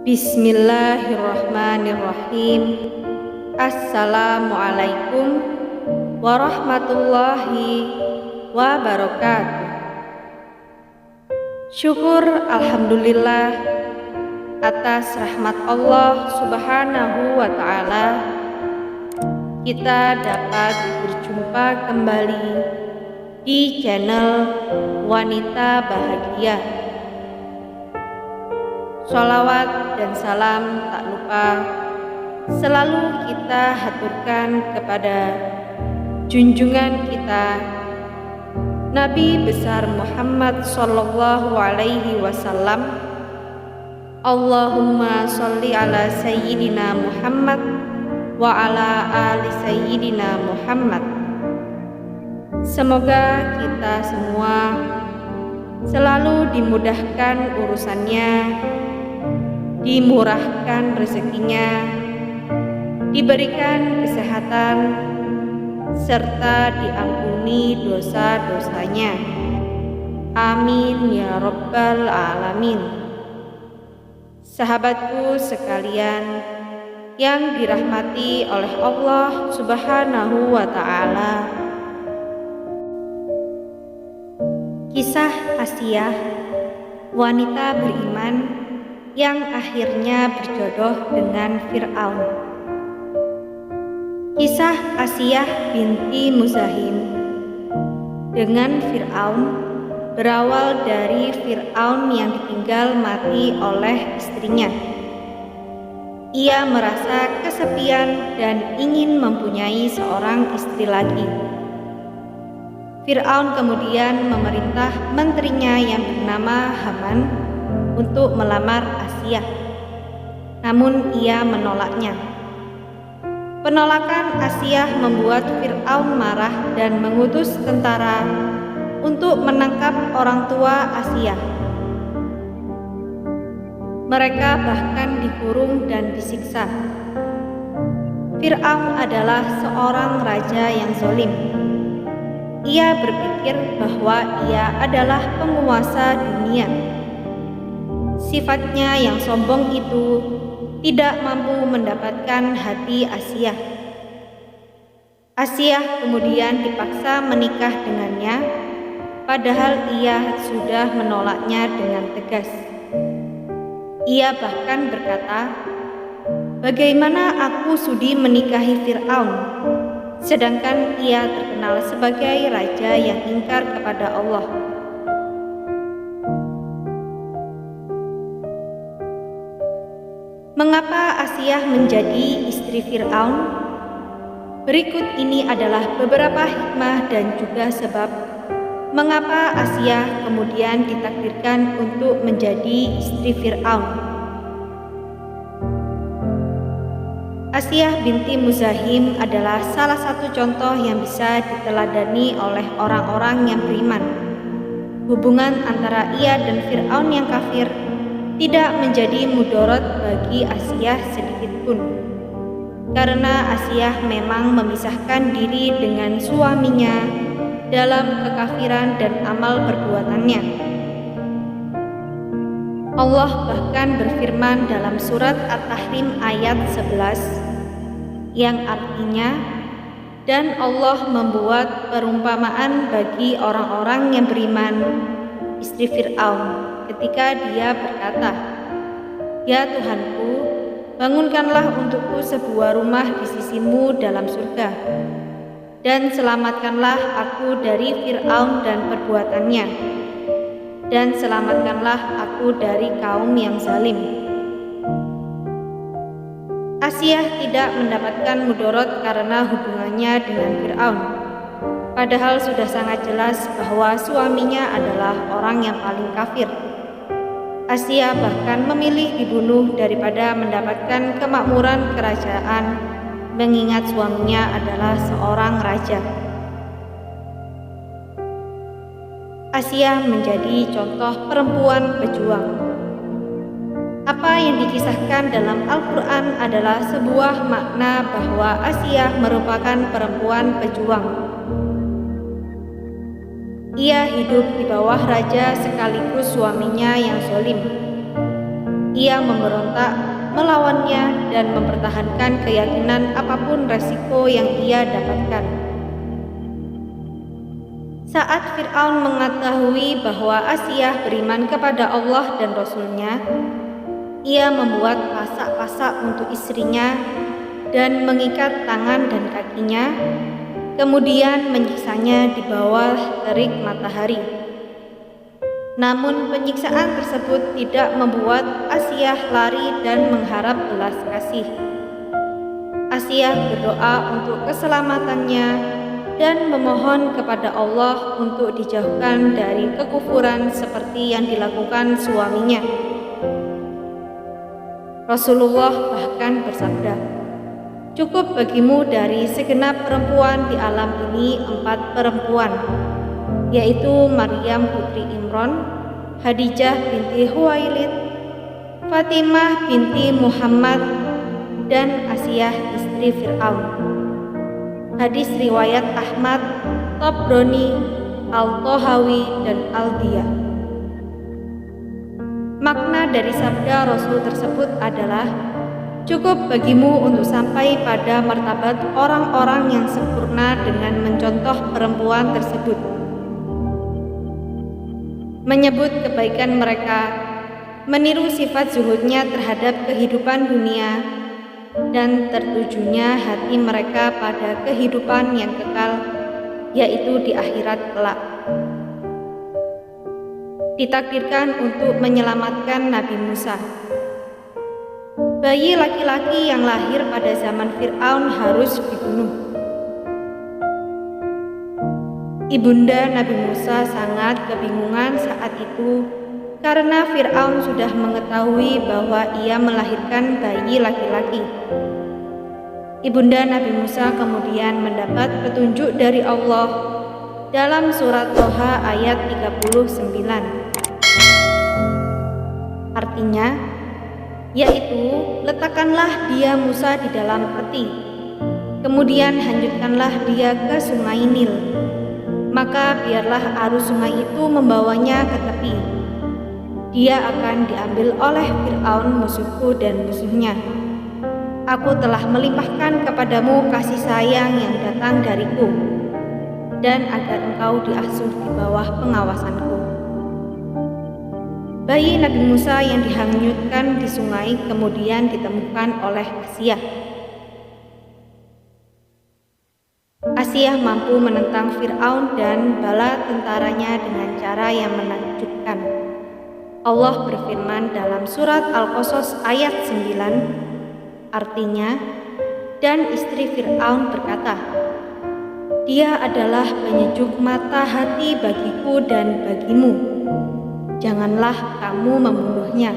Bismillahirrahmanirrahim. Assalamualaikum warahmatullahi wabarakatuh. Syukur alhamdulillah atas rahmat Allah Subhanahu wa ta'ala, kita dapat berjumpa kembali di channel Wanita Bahagia. Sholawat dan salam tak lupa selalu kita haturkan kepada junjungan kita Nabi besar Muhammad sallallahu alaihi wasallam. Allahumma sholli ala sayyidina Muhammad wa ala ali sayyidina Muhammad. Semoga kita semua selalu dimudahkan urusannya, dimurahkan rezekinya, diberikan kesehatan, serta diampuni dosa-dosanya. Amin ya rabbal alamin. Sahabatku sekalian yang dirahmati oleh Allah Subhanahu wa ta'ala, kisah Asiyah, wanita beriman yang akhirnya berjodoh dengan Fir'aun. Kisah Asiyah binti Muzahim dengan Fir'aun berawal dari Fir'aun yang ditinggal mati oleh istrinya. Ia merasa kesepian dan ingin mempunyai seorang istri lagi. Fir'aun kemudian memerintah menterinya yang bernama Haman untuk melamar Asiyah, namun ia menolaknya. Penolakan Asiyah membuat Fir'aun marah dan mengutus tentara untuk menangkap orang tua Asiyah. Mereka bahkan dikurung dan disiksa. Fir'aun adalah seorang raja yang zalim. Ia berpikir bahwa ia adalah penguasa dunia. Sifatnya yang sombong itu tidak mampu mendapatkan hati Asiyah. Asiyah kemudian dipaksa menikah dengannya, padahal ia sudah menolaknya dengan tegas. Ia bahkan berkata, "Bagaimana aku sudi menikahi Fir'aun, sedangkan ia terkenal sebagai raja yang ingkar kepada Allah." Mengapa Asiyah menjadi istri Fir'aun? Berikut ini adalah beberapa hikmah dan juga sebab mengapa Asiyah kemudian ditakdirkan untuk menjadi istri Fir'aun. Asiyah binti Muzahim adalah salah satu contoh yang bisa diteladani oleh orang-orang yang beriman. Hubungan antara ia dan Fir'aun yang kafir tidak menjadi mudarat bagi Asiyah sedikitpun, karena Asiyah memang memisahkan diri dengan suaminya dalam kekafiran dan amal perbuatannya. Allah bahkan berfirman dalam surat At-Tahrim ayat 11 yang artinya, "Dan Allah membuat perumpamaan bagi orang-orang yang beriman, istri Fir'aun, ketika dia berkata, 'Ya Tuhanku, bangunkanlah untukku sebuah rumah di sisimu dalam surga, dan selamatkanlah aku dari Fir'aun dan perbuatannya, dan selamatkanlah aku dari kaum yang zalim.'" Asiyah tidak mendapatkan mudarat karena hubungannya dengan Fir'aun, padahal sudah sangat jelas bahwa suaminya adalah orang yang paling kafir. Asiyah bahkan memilih dibunuh daripada mendapatkan kemakmuran kerajaan, mengingat suaminya adalah seorang raja. Asiyah menjadi contoh perempuan pejuang. Apa yang dikisahkan dalam Al-Quran adalah sebuah makna bahwa Asiyah merupakan perempuan pejuang. Ia hidup di bawah raja sekaligus suaminya yang zalim. Ia memberontak, melawannya, dan mempertahankan keyakinan apapun resiko yang ia dapatkan. Saat Fir'aun mengetahui bahwa Asiyah beriman kepada Allah dan Rasul-Nya, ia membuat pasak-pasak untuk istrinya dan mengikat tangan dan kakinya, kemudian menyiksanya di bawah terik matahari. Namun penyiksaan tersebut tidak membuat Asiyah lari dan mengharap belas kasih. Asiyah berdoa untuk keselamatannya dan memohon kepada Allah untuk dijauhkan dari kekufuran seperti yang dilakukan suaminya. Rasulullah bahkan bersabda, "Cukup bagimu dari segenap perempuan di alam ini 4 perempuan, yaitu Maryam putri Imran, Khadijah binti Huwailid, Fatimah binti Muhammad, dan Asiyah istri Fir'aun." Hadis riwayat Ahmad, Tabrani, Al-Tahawi, dan Al-Diyah. Makna dari sabda Rasul tersebut adalah, cukup bagimu untuk sampai pada martabat orang-orang yang sempurna dengan mencontoh perempuan tersebut, menyebut kebaikan mereka, meniru sifat zuhudnya terhadap kehidupan dunia, dan tertujunya hati mereka pada kehidupan yang kekal, yaitu di akhirat kelak. Ditakdirkan untuk menyelamatkan Nabi Musa. Bayi laki-laki yang lahir pada zaman Fir'aun harus dibunuh. Ibunda Nabi Musa sangat kebingungan saat itu karena Fir'aun sudah mengetahui bahwa ia melahirkan bayi laki-laki. Ibunda Nabi Musa kemudian mendapat petunjuk dari Allah dalam surat Toha ayat 39. Artinya, yaitu letakkanlah dia Musa di dalam peti, kemudian hanyutkanlah dia ke sungai Nil, maka biarlah arus sungai itu membawanya ke tepi. Dia akan diambil oleh Fir'aun musuhku dan musuhnya. Aku telah melimpahkan kepadamu kasih sayang yang datang dariku, dan agar engkau diasuh di bawah pengawasanku. Bayi Nabi Musa yang dihanyutkan di sungai kemudian ditemukan oleh Asiyah. Asiyah mampu menentang Fir'aun dan bala tentaranya dengan cara yang menakjubkan. Allah berfirman dalam surat Al-Qasas ayat 9, artinya, dan istri Fir'aun berkata, "Dia adalah penyejuk mata hati bagiku dan bagimu. Janganlah kamu membunuhnya.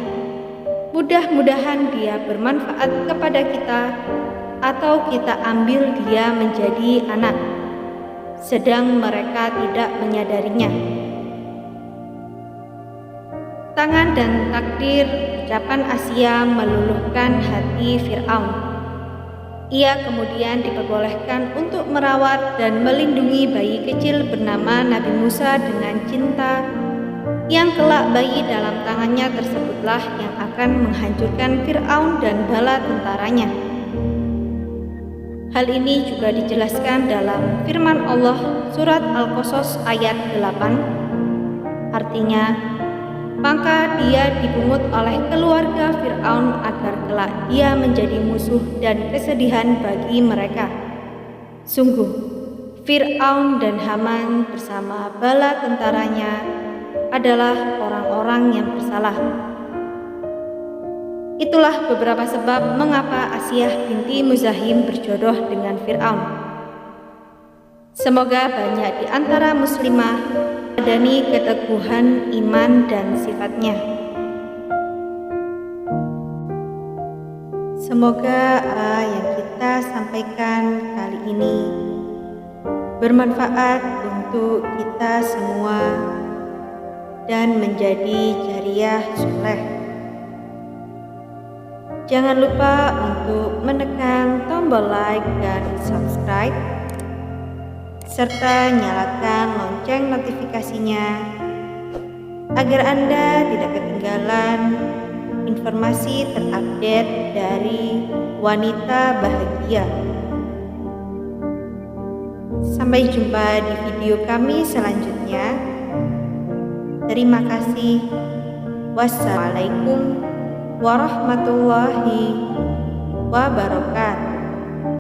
Mudah-mudahan dia bermanfaat kepada kita, atau kita ambil dia menjadi anak, sedang mereka tidak menyadarinya." Tangan dan takdir ucapan Asiyah meluluhkan hati Fir'aun. Ia kemudian diperbolehkan untuk merawat dan melindungi bayi kecil bernama Nabi Musa dengan cinta, yang kelak bayi dalam tangannya tersebutlah yang akan menghancurkan Fir'aun dan bala tentaranya. Hal ini juga dijelaskan dalam firman Allah surat Al-Qasas ayat 8, artinya, maka dia dipungut oleh keluarga Fir'aun agar kelak dia menjadi musuh dan kesedihan bagi mereka. Sungguh, Fir'aun dan Haman bersama bala tentaranya adalah orang-orang yang bersalah. Itulah beberapa sebab mengapa Asiyah binti Muzahim berjodoh dengan Fir'aun. Semoga banyak di antara muslimah meneladani keteguhan iman dan sifatnya. Semoga apa yang kita sampaikan kali ini bermanfaat untuk kita semua dan menjadi jariyah soleh. Jangan lupa untuk menekan tombol like dan subscribe, serta nyalakan lonceng notifikasinya agar Anda tidak ketinggalan informasi terupdate dari Wanita Bahagia. Sampai jumpa di video kami selanjutnya. Terima kasih. Wassalamualaikum warahmatullahi wabarakatuh.